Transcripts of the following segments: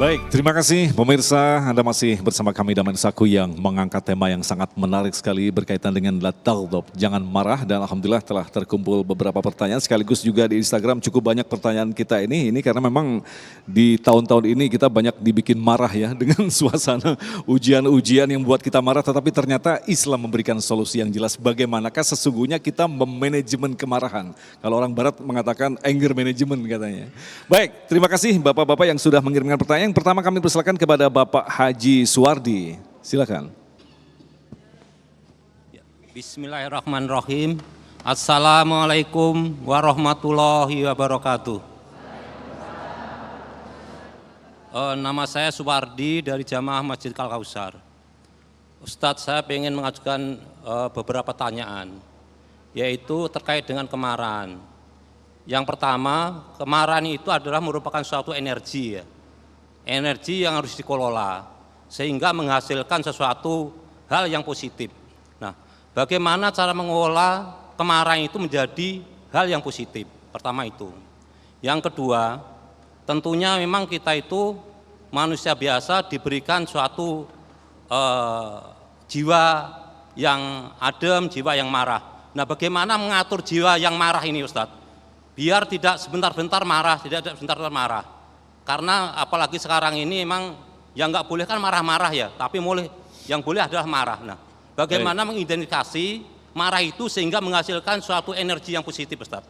Baik, terima kasih pemirsa. Anda masih bersama kami Daman Saku yang mengangkat tema yang sangat menarik sekali berkaitan dengan la taghdab, jangan marah. Dan alhamdulillah telah terkumpul beberapa pertanyaan, sekaligus juga di Instagram cukup banyak pertanyaan kita ini karena memang di tahun-tahun ini kita banyak dibikin marah ya dengan suasana ujian-ujian yang buat kita marah, tetapi ternyata Islam memberikan solusi yang jelas bagaimanakah sesungguhnya kita memanajemen kemarahan. Kalau orang barat mengatakan anger management katanya. Baik, terima kasih Bapak-bapak yang sudah mengirimkan pertanyaan. Yang pertama kami persilakan kepada Bapak Haji Suwardi, silakan. Bismillahirrahmanirrahim. Assalamualaikum warahmatullahi wabarakatuh. Nama saya Suwardi dari Jamaah Masjid Al-Kausar. Ustadz, saya ingin mengajukan beberapa pertanyaan, yaitu terkait dengan kemarahan. Yang pertama, kemarahan itu adalah merupakan suatu energi ya. Energi yang harus dikelola sehingga menghasilkan sesuatu hal yang positif. Nah, bagaimana cara mengelola kemarahan itu menjadi hal yang positif? Pertama itu. Yang kedua, tentunya memang kita itu manusia biasa diberikan suatu jiwa yang adem, jiwa yang marah. Nah, bagaimana mengatur jiwa yang marah ini, Ustadz? Biar tidak sebentar-bentar marah, tidak sebentar-bentar marah. Karena apalagi sekarang ini memang yang nggak boleh kan marah-marah ya, tapi yang boleh adalah marah. Nah, bagaimana mengidentifikasi marah itu sehingga menghasilkan suatu energi yang positif, Ustaz?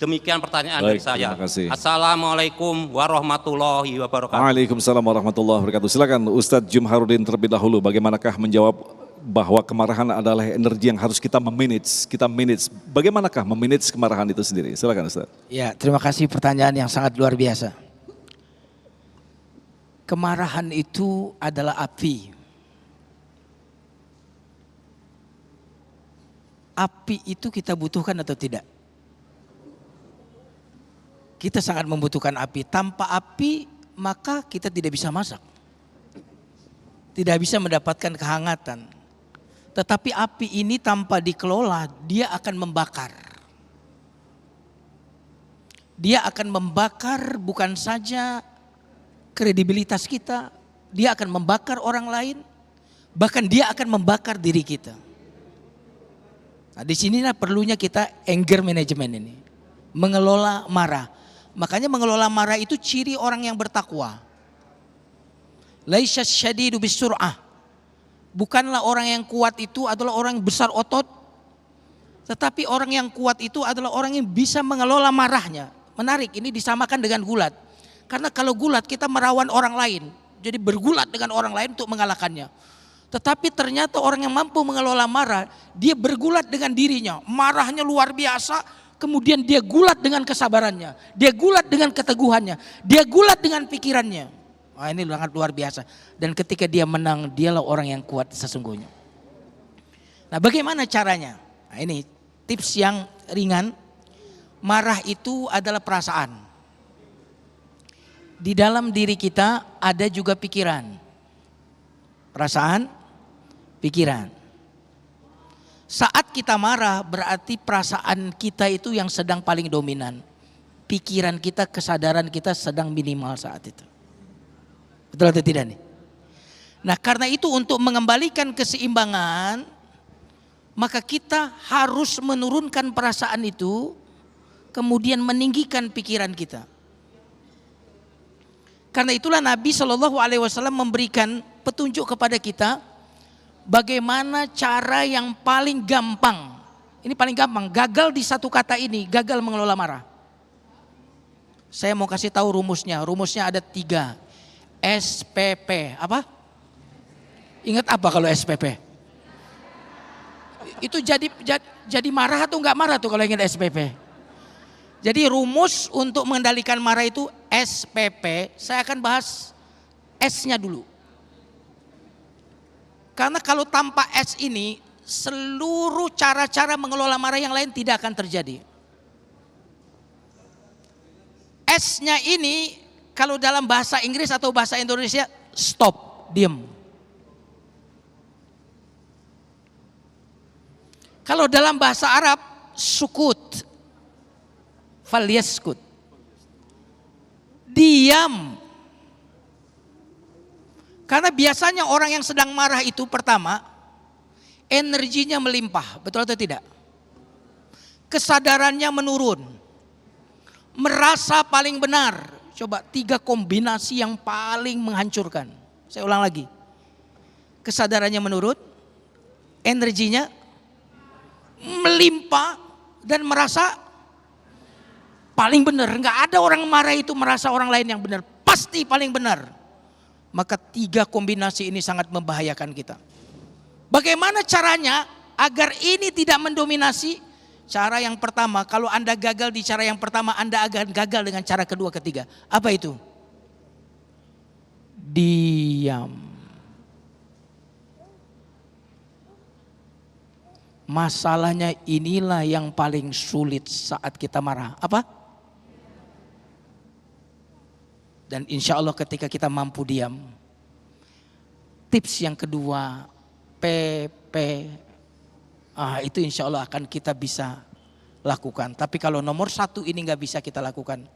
Demikian pertanyaan dari saya. Assalamualaikum warahmatullahi wabarakatuh. Waalaikumsalam warahmatullahi wabarakatuh. Silakan Ustadz Jumharudin terlebih dahulu. Bagaimanakah menjawab bahwa kemarahan adalah energi yang harus kita manage. Bagaimanakah memanage kemarahan itu sendiri? Silakan Ustadz. Ya, terima kasih pertanyaan yang sangat luar biasa. Kemarahan itu adalah api. Api itu kita butuhkan atau tidak? Kita sangat membutuhkan api. Tanpa api maka kita tidak bisa masak. Tidak bisa mendapatkan kehangatan. Tetapi api ini tanpa dikelola dia akan membakar. Dia akan membakar bukan saja kredibilitas kita, dia akan membakar orang lain, bahkan dia akan membakar diri kita. Nah, di sinilah perlunya kita anger management ini, mengelola marah. Makanya mengelola marah itu ciri orang yang bertakwa. Laisa syadidu bisur'ah. Bukanlah orang yang kuat itu adalah orang yang besar otot, tetapi orang yang kuat itu adalah orang yang bisa mengelola marahnya. Menarik, ini disamakan dengan gulat. Karena kalau gulat kita merawan orang lain, jadi bergulat dengan orang lain untuk mengalahkannya. Tetapi ternyata orang yang mampu mengelola marah, dia bergulat dengan dirinya, marahnya luar biasa, kemudian dia gulat dengan kesabarannya, dia gulat dengan keteguhannya, dia gulat dengan pikirannya. Wah, ini sangat luar biasa. Dan ketika dia menang, dialah orang yang kuat sesungguhnya. Nah, bagaimana caranya? Nah, ini tips yang ringan. Marah itu adalah perasaan. Di dalam diri kita ada juga pikiran, perasaan, pikiran. Saat kita marah berarti perasaan kita itu yang sedang paling dominan. Pikiran kita, kesadaran kita sedang minimal saat itu. Betul atau tidak nih? Nah, karena itu untuk mengembalikan keseimbangan, maka kita harus menurunkan perasaan itu, kemudian meninggikan pikiran kita. Karena itulah Nabi SAW memberikan petunjuk kepada kita bagaimana cara yang paling gampang. Ini paling gampang, gagal di satu kata ini, gagal mengelola marah. Saya mau kasih tahu rumusnya. Rumusnya ada 3. SPP. Apa? Ingat apa kalau SPP? Itu jadi marah atau enggak marah tuh kalau ingat SPP? Jadi rumus untuk mengendalikan marah itu SPP. Saya akan bahas S-nya dulu. Karena kalau tanpa S ini, seluruh cara-cara mengelola marah yang lain tidak akan terjadi. S-nya ini kalau dalam bahasa Inggris atau bahasa Indonesia stop, diam. Kalau dalam bahasa Arab sukut, falyaskut, diam. Karena biasanya orang yang sedang marah itu pertama, energinya melimpah, betul atau tidak? Kesadarannya menurun, merasa paling benar. Coba 3 kombinasi yang paling menghancurkan. Saya ulang lagi. Kesadarannya menurun, energinya melimpah, dan merasa paling benar. Enggak ada orang marah itu merasa orang lain yang benar, pasti paling benar. Maka 3 kombinasi ini sangat membahayakan kita. Bagaimana caranya agar ini tidak mendominasi? Cara yang pertama, kalau Anda gagal di cara yang pertama, Anda akan gagal dengan cara kedua, ketiga. Apa itu? Diam. Masalahnya inilah yang paling sulit saat kita marah. Apa? Dan insya Allah ketika kita mampu diam. Tips yang kedua, PP. Itu insya Allah akan kita bisa lakukan. Tapi kalau nomor 1 ini nggak bisa kita lakukan,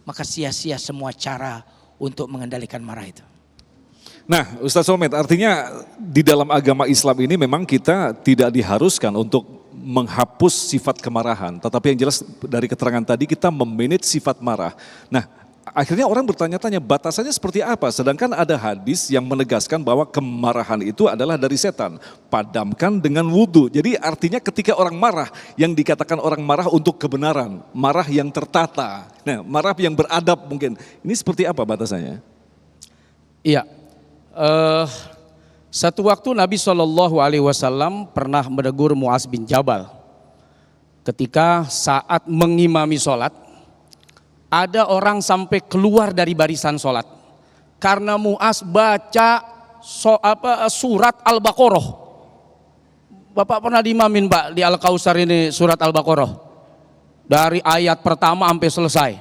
maka sia-sia semua cara untuk mengendalikan marah itu. Nah, Ustaz Somad, artinya di dalam agama Islam ini memang kita tidak diharuskan untuk menghapus sifat kemarahan. Tetapi yang jelas dari keterangan tadi kita memanage sifat marah. Nah, akhirnya orang bertanya-tanya batasannya seperti apa? Sedangkan ada hadis yang menegaskan bahwa kemarahan itu adalah dari setan. Padamkan dengan wudhu. Jadi artinya ketika orang marah, yang dikatakan orang marah untuk kebenaran. Marah yang tertata. Nah, marah yang beradab mungkin. Ini seperti apa batasannya? Iya. Satu waktu Nabi SAW pernah menegur Muaz bin Jabal ketika saat mengimami sholat. Ada orang sampai keluar dari barisan sholat karena Muaz baca surat Al-Baqarah. Bapak pernah diimamin Pak di Al-Kausar ini surat Al-Baqarah dari ayat pertama sampai selesai.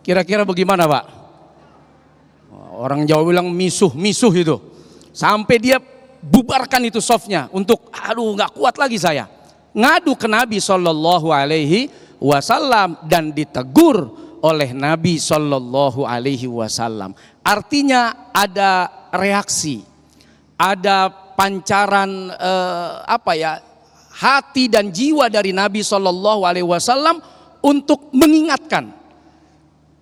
Kira-kira bagaimana Pak? Orang Jawa bilang misuh itu. Sampai dia bubarkan itu softnya untuk nggak kuat lagi saya. Ngadu ke Nabi SAW dan ditegur oleh Nabi SAW. Artinya ada reaksi, ada pancaran hati dan jiwa dari Nabi SAW untuk mengingatkan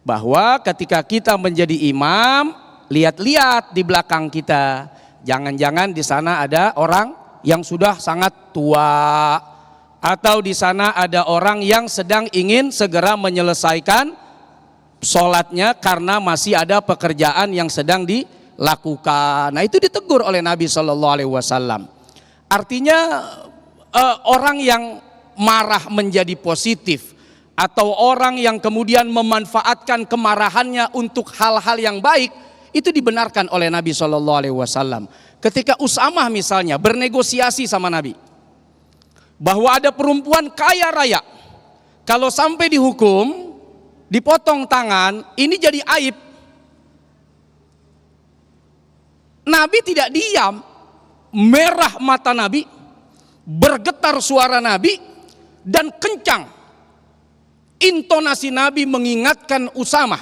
bahwa ketika kita menjadi imam, lihat-lihat di belakang kita, jangan-jangan di sana ada orang yang sudah sangat tua, atau di sana ada orang yang sedang ingin segera menyelesaikan sholatnya karena masih ada pekerjaan yang sedang dilakukan. Nah, itu ditegur oleh Nabi SAW. Artinya orang yang marah menjadi positif, atau orang yang kemudian memanfaatkan kemarahannya untuk hal-hal yang baik, itu dibenarkan oleh Nabi SAW. Ketika Usamah misalnya bernegosiasi sama Nabi bahwa ada perempuan kaya raya, kalau sampai dihukum, dipotong tangan, ini jadi aib. Nabi tidak diam, merah mata Nabi, bergetar suara Nabi, dan kencang intonasi Nabi mengingatkan Usamah,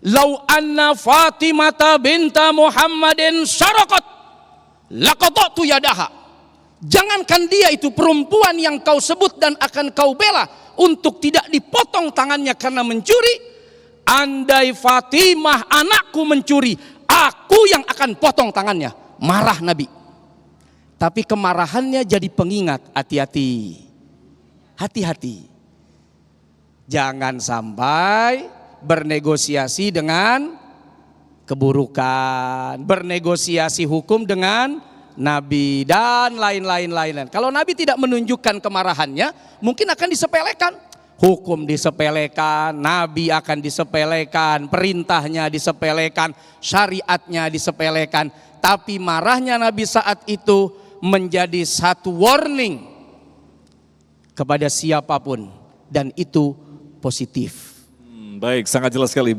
"Lau anna Fatimata binta Muhammadin syarakat laqata'tu yadaha." Jangankan dia itu perempuan yang kau sebut dan akan kau bela untuk tidak dipotong tangannya karena mencuri, andai Fatimah anakku mencuri, aku yang akan potong tangannya. Marah Nabi. Tapi kemarahannya jadi pengingat, hati-hati. Hati-hati. Jangan sampai bernegosiasi dengan keburukan, bernegosiasi hukum dengan Nabi dan lain-lain. Kalau Nabi tidak menunjukkan kemarahannya, mungkin akan disepelekan. Hukum disepelekan, Nabi akan disepelekan, perintahnya disepelekan, syariatnya disepelekan. Tapi marahnya Nabi saat itu menjadi satu warning kepada siapapun, dan itu positif. Baik, sangat jelas sekali.